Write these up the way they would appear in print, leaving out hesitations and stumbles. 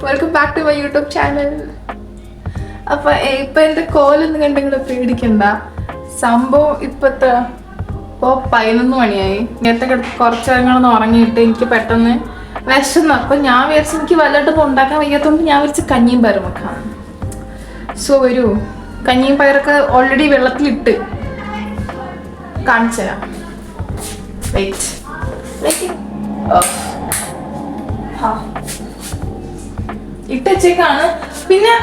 Welcome back to my YouTube channel. അപ്പൊ ഇപ്പൊ എന്റെ കോലൊന്നും കണ്ടെങ്കിൽ പേടിക്കണ്ട. സംഭവം ഇപ്പോൾ 11 മണിയായി. നേരത്തെ കുറച്ച് നേരങ്ങളൊന്ന് ഉറങ്ങിയിട്ട് എനിക്ക് പെട്ടെന്ന് വിശന്നു. അപ്പൊ ഞാൻ വിചാരിച്ചു എനിക്ക് വല്ലതും ഉണ്ടാക്കാൻ വയ്യാത്തതുകൊണ്ട് ഞാൻ വിചാരിച്ച് കഞ്ഞിയും പയറും വെക്കാം. സോ വരൂ, കഞ്ഞിയും പയറൊക്കെ ഓൾറെഡി വെള്ളത്തിലിട്ട് കാണിച്ചു തരാം. വെയിറ്റ് ഇട്ടച്ചേക്കാണ്. പിന്നെ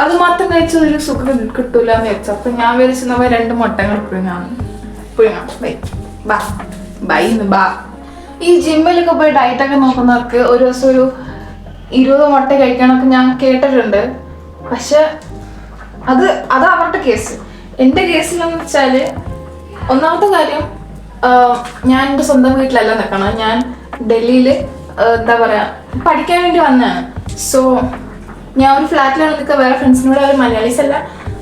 അത് മാത്രം കഴിച്ചൊരു സുഖം കിട്ടൂല എന്ന് വെച്ചു. അപ്പൊ ഞാൻ വിചാരിച്ചു നമ്മൾ 2 മുട്ടകൾ പുഴുങ്ങാം. ഈ ജിമ്മിലൊക്കെ പോയി ഡയറ്റൊക്കെ നോക്കുന്നവർക്ക് ഒരു ദിവസം ഒരു 20 മുട്ട കഴിക്കണമൊക്കെ ഞാൻ കേട്ടിട്ടുണ്ട്. പക്ഷെ അത് അവരുടെ കേസ്. എൻ്റെ കേസിലെന്ന് വെച്ചാല് ഒന്നാമത്തെ കാര്യം, ഞാൻ എൻ്റെ സ്വന്തം വീട്ടിലല്ല നിൽക്കണം. ഞാൻ ഡൽഹിയിൽ എന്താ പറയാ പഠിക്കാൻ വേണ്ടി വന്നതാണ്. സോ ഞാൻ ഒരു ഫ്ലാറ്റിലാണ് നിൽക്കുക. വേറെ ഫ്രണ്ട്സിനോട് അവർ മലയാളീസ് അല്ല.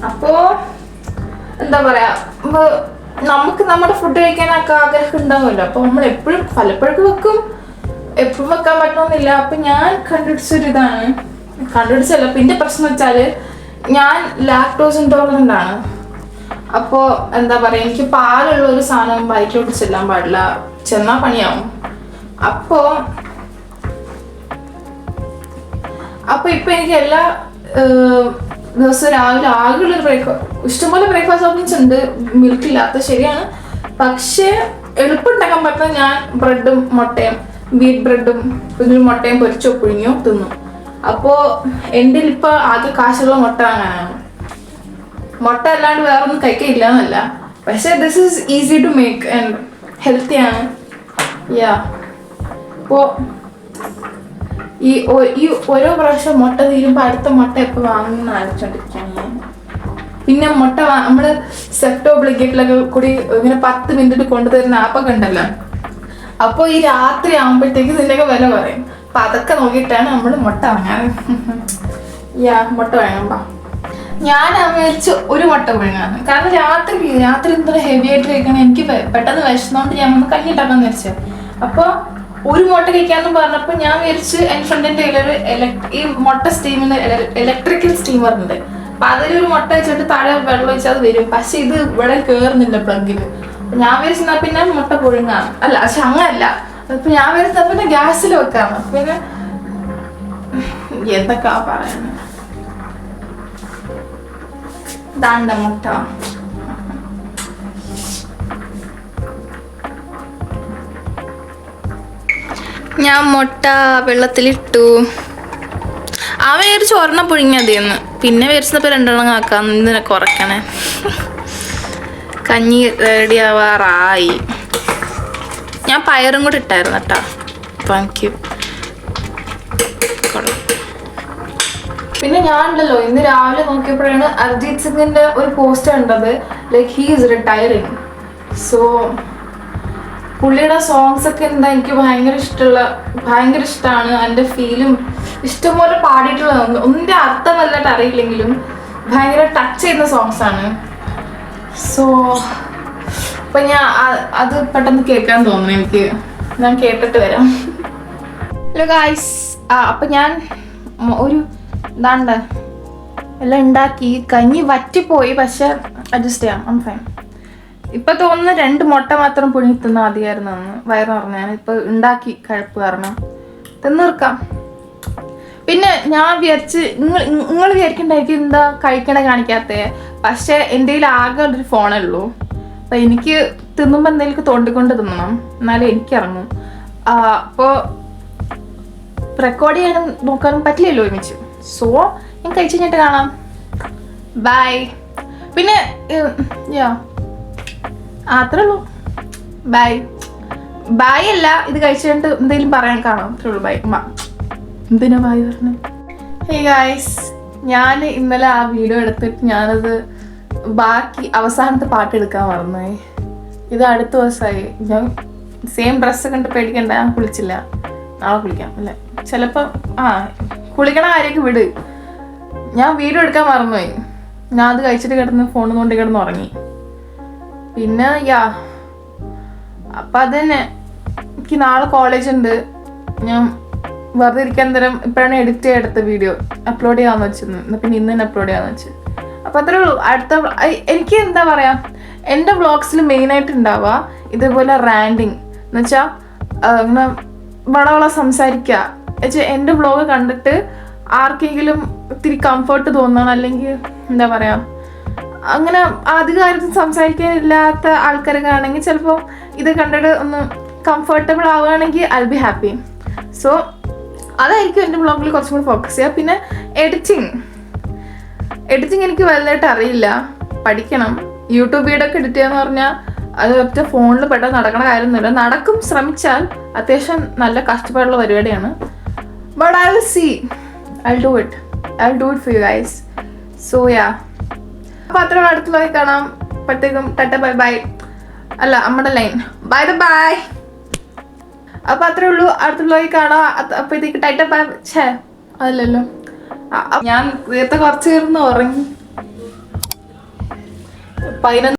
അപ്പോൾ എന്താ പറയാ, നമുക്ക് നമ്മുടെ ഫുഡ് കഴിക്കാനൊക്കെ ആഗ്രഹം ഉണ്ടാവുമല്ലോ. അപ്പോൾ നമ്മൾ എപ്പോഴും പലപ്പോഴൊക്കെ വെക്കും, എപ്പോഴും വെക്കാൻ പറ്റണമെന്നില്ല. അപ്പം ഞാൻ കണ്ടുപിടിച്ചല്ല. പിന്നെ പ്രശ്നം വെച്ചാൽ ഞാൻ ലാക്ടോസ് ഇൻടോളറൻ്റ് ആണ്. അപ്പോൾ എന്താ പറയുക, എനിക്ക് പാലുള്ള ഒരു സാധനം വയറ്റിലോട്ട് ചെല്ലാൻ പാടില്ല, ചെന്നാൽ പണിയാവും. അപ്പോൾ ഇപ്പം എനിക്ക് എല്ലാ ദിവസവും രാവിലെ ആകെയുള്ളൊരു ഇഷ്ടംപോലെ ബ്രേക്ക്ഫാസ്റ്റ് ഓപ്ഷൻസ് ഉണ്ട്, മിൽക്ക് ഇല്ലാത്ത, ശരിയാണ്. പക്ഷേ എളുപ്പം ഉണ്ടാക്കാൻ പറ്റുന്ന ഞാൻ ബ്രെഡും മുട്ടയും, വീറ്റ് ബ്രെഡും പിന്നെ മുട്ടയും പൊരിച്ചോ പുഴുങ്ങിയോ തിന്നു. അപ്പോൾ എൻ്റെ ഇപ്പോൾ ആകെ കാശുള്ള മുട്ട വാങ്ങാനാണ്. മുട്ട അല്ലാണ്ട് വേറെ ഒന്നും കഴിക്കില്ല എന്നല്ല, പക്ഷേ this is easy to make and ഹെൽത്തിയാണ്. അപ്പോൾ ഈ ഓരോ പ്രാവശ്യം മുട്ട തീരുമ്പോൾ അടുത്ത മുട്ട എപ്പോൾ വാങ്ങുന്ന ആലോചിച്ചോണ്ടിരിക്കുകയാണ് ഞാൻ. പിന്നെ മുട്ട നമ്മൾ സെപ്റ്റോ ബ്ലിഗറ്റിലൊക്കെ കൂടി ഇങ്ങനെ 10 മിനിറ്റ് കൊണ്ടുതരുന്ന ആപ്പൊക്കെ ഉണ്ടല്ലോ. അപ്പോൾ ഈ രാത്രി ആകുമ്പോഴത്തേക്ക് ഇതിൻ്റെയൊക്കെ വില കുറയും. അപ്പം അതൊക്കെ നോക്കിയിട്ടാണ് നമ്മൾ മുട്ട വാങ്ങാറ്. മുട്ട വാങ്ങാം. ഞാൻ വിചാരിച്ച് ഒരു മുട്ട പുഴുങ്ങാന്ന്. കാരണം രാത്രി എന്തൊരു ഹെവി ആയിട്ട് കഴിക്കണം. എനിക്ക് പെട്ടെന്ന് വിശന്നോണ്ട് ഞാൻ ഒന്ന് കഞ്ഞിട്ടാക്കാന്ന് വിചാരിച്ചത്. അപ്പോൾ ഒരു മുട്ട കഴിക്കാന്ന് പറഞ്ഞപ്പോൾ ഞാൻ വിചാരിച്ച് എൻ്റെ ഫ്രണ്ടിൻ്റെ കയ്യിലൊരു ഈ മുട്ട സ്റ്റീമിന് ഇലക്ട്രിക്കൽ സ്റ്റീമർ ഉണ്ട്. അപ്പം അതിലൊരു മുട്ട വെച്ചിട്ട് താഴെ വെള്ളം വെച്ചാൽ അത് വരും. പക്ഷെ ഇത് ഇവിടെ കയറുന്നില്ല പ്ലഗിന്. ഞാൻ വിചാരിച്ചാൽ പിന്നെ മുട്ട പുഴുങ്ങാം. അല്ല, പക്ഷെ അങ്ങനല്ല. അപ്പം ഞാൻ വിചാരിച്ചാൽ പിന്നെ ഗ്യാസിൽ വെക്കാന്ന്. പിന്നെ എന്തൊക്കെയാ പറയുന്നത്. ദാണ്ട മുട്ട. ഞാൻ മുട്ട വെള്ളത്തിലിട്ടു. വിചാരിച്ച് ഒരെണ്ണം പുഴുങ്ങിയതെന്ന്. പിന്നെ വിചാരിച്ചപ്പോൾ 2 എണ്ണം ആക്കാം. ഇതിനെ കുറയ്ക്കണേ. കഞ്ഞി റെഡി ആവാറായി. ഞാൻ പയറും കൂടി ഇട്ടായിരുന്നു കേട്ടോ. Thank you. പിന്നെ ഞാനുണ്ടല്ലോ, ഇന്ന് രാവിലെ നോക്കിയപ്പോഴാണ് അർജിത് സിംഗിന്റെ ഒരു പോസ്റ്റ് കണ്ടത്. Like he is retiring. So പുള്ളിയുടെ സോങ്സ് ഒക്കെ എന്താ എനിക്ക് ഭയങ്കര ഇഷ്ടമാണ്. എൻ്റെ ഫീലും ഇഷ്ടംപോലെ പാടിയിട്ടുള്ള ഒന്നിൻ്റെ അർത്ഥം വല്ലാട്ട് അറിയില്ലെങ്കിലും ഭയങ്കര ടച്ച് ചെയ്യുന്ന സോങ്സ് ആണ്. സോ അപ്പം ഞാൻ അത് പെട്ടെന്ന് കേൾക്കാൻ തോന്നുന്നു എനിക്ക്. ഞാൻ കേട്ടിട്ട് വരാം. Hello guys. അപ്പം ഞാൻ ഒരു ഇതാണ്ട് എല്ലാം ഉണ്ടാക്കി. കഞ്ഞി വറ്റിപ്പോയി, പക്ഷെ അഡ്ജസ്റ്റ് ചെയ്യാം. I fine. ഇപ്പം തോന്നുന്നു 2 മുട്ട മാത്രം പുഴുങ്ങി തിന്നാൽ മതിയായിരുന്നു എന്ന് വയറ് പറഞ്ഞു. ഞാനിപ്പോൾ ഉണ്ടാക്കി കഴപ്പ് കാരണം തിന്നീർക്കാം. പിന്നെ ഞാൻ വിചാരിച്ച് നിങ്ങൾ വിചാരിക്കണ്ടായിരിക്കും എന്താ കഴിക്കണ കാണിക്കാത്തേ. പക്ഷെ എൻ്റെ കയ്യിൽ ആകെ ഒരു ഫോണേ ഉള്ളൂ. അപ്പം എനിക്ക് തിന്നുമ്പോൾ എന്തെങ്കിലും തോണ്ടിക്കൊണ്ട് തിന്നണം, എന്നാലേ എനിക്കിറങ്ങും. അപ്പോൾ റെക്കോർഡ് ചെയ്യാനും നോക്കാനും പറ്റില്ലല്ലോ ഒരുമിച്ച്. സോ ഞാൻ കഴിച്ച് കഴിഞ്ഞിട്ട് കാണാം. ബൈ. പിന്നെ അത്രേ ഉള്ളൂ. ബൈ അല്ല, ഇത് കഴിച്ചു കഴിഞ്ഞിട്ട് എന്തെങ്കിലും പറയാൻ കാണാം. അത്രേ ഉള്ളൂ. ബൈ. എന്തിനാ ബൈ പറഞ്ഞു? ഹേ ഗായ്സ്, ഞാൻ ഇന്നലെ ആ വീഡിയോ എടുത്തിട്ട് ഞാനത് അവസാനത്തെ പാട്ട് എടുക്കാൻ മറന്നുപോയി. ഇത് അടുത്ത ദിവസമായി. ഞാൻ സെയിം ഡ്രസ്സ് കണ്ട് പേടിക്കണ്ട, ഞാൻ കുളിച്ചില്ല. നാളെ കുളിക്കാം അല്ലേ? ചിലപ്പോൾ കുളിക്കണ കാര്യമൊക്കെ വിട്. ഞാൻ വീഡിയോ എടുക്കാൻ മറന്നുപോയി. ഞാൻ അത് കഴിച്ചിട്ട് ഫോൺ കൊണ്ട് കിടന്ന് ഉറങ്ങി. പിന്നെ അപ്പം അത് തന്നെ, എനിക്ക് നാളെ കോളേജ് ഉണ്ട്. ഞാൻ വെറുതെ ഇരിക്കാൻ തരം ഇപ്പോഴാണ് എഡിറ്റ് ചെയ്തെടുത്ത വീഡിയോ അപ്ലോഡ് ചെയ്യാമെന്ന് വെച്ചിരുന്നു. പിന്നെ ഇന്ന് തന്നെ അപ്ലോഡ് ചെയ്യാമെന്ന് വെച്ചു. അപ്പോൾ അത്രേ ഉള്ളൂ. എനിക്ക് എന്താ പറയുക, എൻ്റെ വ്ളോഗ്സിൽ മെയിനായിട്ട് ഉണ്ടാവുക ഇതേപോലെ റാൻഡിങ് എന്ന് വെച്ചാൽ ഇങ്ങനെ വളവള സംസാരിക്കുക. വെച്ചാൽ എൻ്റെ വ്ളോഗ് കണ്ടിട്ട് ആർക്കെങ്കിലും ഇത്തിരി കംഫർട്ട് തോന്നണം, അല്ലെങ്കിൽ എന്താ പറയുക അങ്ങനെ അധികം കാര്യത്തിൽ സംസാരിക്കാനില്ലാത്ത ആൾക്കാരൊക്കെ ആണെങ്കിൽ ചിലപ്പോൾ ഇത് കണ്ടിട്ട് ഒന്ന് കംഫർട്ടബിൾ ആവുകയാണെങ്കിൽ ഐ ബി ഹാപ്പി. സോ അതായിരിക്കും എൻ്റെ വ്ളോഗിൽ കുറച്ചും കൂടി ഫോക്കസ് ചെയ്യുക. പിന്നെ എഡിറ്റിങ് എനിക്ക് വലുതായിട്ട് അറിയില്ല, പഠിക്കണം. യൂട്യൂബ് വീഡിയോ ഒക്കെ എഡിറ്റ് ചെയ്യാന്ന് പറഞ്ഞാൽ അത് ഒറ്റ ഫോണിൽ പെട്ടെന്ന് നടക്കണ കാര്യമൊന്നുമില്ല. നടക്കും ശ്രമിച്ചാൽ, അത്യാവശ്യം നല്ല കഷ്ടപ്പാടുള്ള പരിപാടിയാണ്. But I will see, I do it for you guys. So yeah, അപ്പോൾ അത്രയുള്ള അടുത്തുള്ളവരെ കാണാം. അപ്പോഴത്തേക്കും ടട്ട ബൈ ബൈ. അല്ല, നമ്മുടെ ലൈൻ ബൈ ദ ബൈ. അപ്പോൾ അത്രേ ഉള്ളൂ, അടുത്തുള്ളവരെ കാണാം. അപ്പോഴത്തേക്ക് ടട്ട ബൈ. ഛേ അതല്ലല്ലോ, ഞാൻ നേരത്തെ കുറച്ച് നേരം ഉറങ്ങി. 11